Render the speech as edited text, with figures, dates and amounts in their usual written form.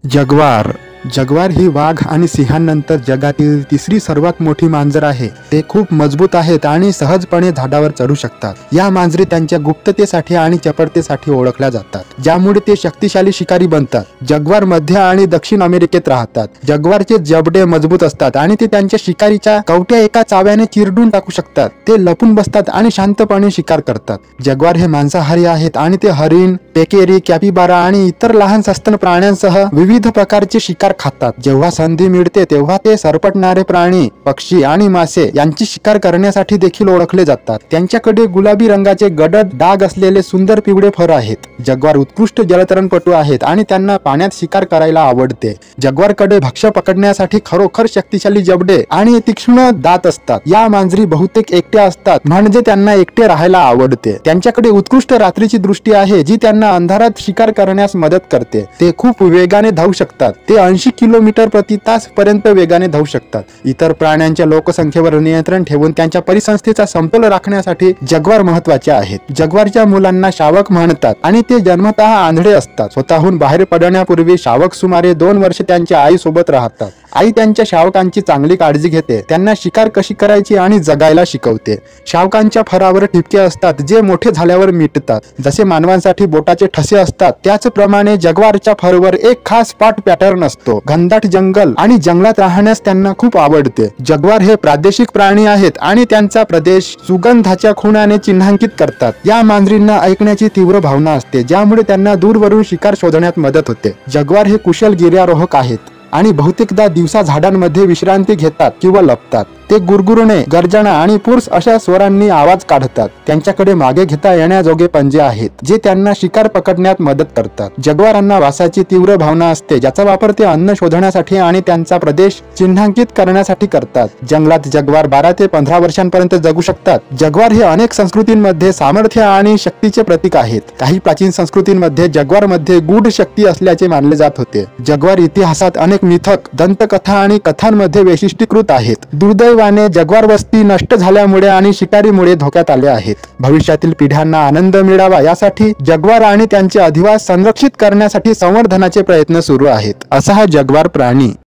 Jaguar jaguar ही वाघ आणि सिंहानंतर जगातील तिसरी सर्वात मोठी मांजर आहे। ते खूप मजबूत आहेत आणि सहजपणे झाडावर चढू शकतात। या मांजरी त्यांच्या गुप्ततेसाठी आणि चपळतेसाठी ओळखल्या जातात, ज्यामुळे ते शक्तिशाली शिकारी बनतात। जग्वार मध्य आणि दक्षिण अमेरिकेत राहतात। जग्वारचे जबडे मजबूत असतात आणि ते त्यांच्या शिकारीच्या कवट्या एका चाव्याने चिरडून टाकू शकतात। ते लपून बसतात आणि शांतपणे शिकार करतात। जग्वार हे मांसाहारी आहेत आणि ते हरिण, पेकेरी, कॅपिबारा आणि इतर लहान सस्तन प्राण्यांसह विविध प्रकारचे शिकार खातात। जेव्हा संधी मिळते तेव्हा ते सरपटणारे प्राणी, पक्षी आणि मासे यांची शिकार करण्यासाठी देखील ओळखले जातात। त्यांच्याकडे गुलाबी रंगाचे गडद डाग असलेले सुंदर पिवळे फर आहेत। जग्वार उत्कृष्ट जलतरणपटू आहेत आणि त्यांना पाण्यात शिकार करायला आवडते। जग्वारकडे भक्ष्य पकडण्यासाठी खरोखर शक्तिशाली जबडे आणि तीक्ष्ण दात असतात। या मांजरी बहुतेक एकट्या असतात, म्हणजे त्यांना एकटे राहायला आवडते। त्यांच्याकडे उत्कृष्ट रात्रीची दृष्टी आहे, जी त्यांना अंधारात शिकार करण्यास मदत करते। ते खूप वेगाने धावू शकतात। ते 80 किलोमीटर प्रति तास पर्यंत वेगाने धावू शकतात। इतर प्राण्यांच्या लोकसंख्येवर नियंत्रण ठेवून त्यांच्या परिसंस्थेचा समतोल राखण्यासाठी जग्वार महत्त्वाचे आहेत। जग्वारच्या मुलांना शावक म्हणतात आणि ते जन्मतः आंधळे असतात। स्वतःहून बाहेर पडण्यापूर्वी शावक सुमारे 2 वर्ष त्यांच्या आईसोबत राहतात। आई त्यांच्या शावकांची चांगली काळजी घेते, त्यांना शिकार कशी करायची आणि जगायला शिकवते। शावकांच्या फरावर ठिपके असतात, जे मोठे झाल्यावर मिटतात। जसे मानवांसाठी बोटाचे ठसे असतात, त्याचप्रमाणे जग्वारच्या फरवर एक खास स्पॉट पॅटर्न असतो। घनदाट जंगल आणि जंगलात राहण्यास त्यांना खूप आवडते। जग्वार हे प्रादेशिक प्राणी आहेत आणि त्यांचा प्रदेश सुगंधाच्या खुणाने चिन्हांकित करतात। या मांजरींना ऐकण्याची तीव्र भावना असते, ज्यामुळे त्यांना दूरवरून शिकार शोधण्यात मदत होते। जग्वार हे कुशल गिर्यारोहक आहेत आणि बहुतेकदा दिवसा झाडांमध्ये विश्रांती घेतात किंवा लपतात। ते गुरगुरणे, गर्जना आणि पुर्स अशा स्वरांनी आवाज काढतात। त्यांच्याकडे मागे घेता येण्याजोगे पंजे आहेत, जे त्यांना शिकार पकडण्यात मदत करतात। जग्वारांना वासाची तीव्र भावना असते, ज्याचा वापर ते अन्न शोधण्यासाठी आणि त्यांचा प्रदेश चिन्हांकित करण्यासाठी करतात। जंगलात जग्वार 12 ते 15 वर्षांपर्यंत जगू शकतात। जग्वार हे अनेक संस्कृतींमध्ये सामर्थ्य आणि शक्तीचे प्रतीक आहेत। काही प्राचीन संस्कृतींमध्ये जग्वारमध्ये गूढ शक्ती असल्याचे मानले जात होते। जग्वार इतिहासात अनेक मिथक, दंतकथा आणि कथांमध्ये वैशिष्ट्यीकृत आहेत। दुर्दैवाने जग्वार वस्ती नष्ट झाल्यामुळे आणि शिकारीमुळे धोक्यात आले आहेत। भविष्यातील पिढ्यांना आनंद मिळावा यासाठी जग्वार आणि त्यांचे अधिवास संरक्षित करण्यासाठी संवर्धनाचे प्रयत्न सुरू आहेत। असा हा जग्वार प्राणी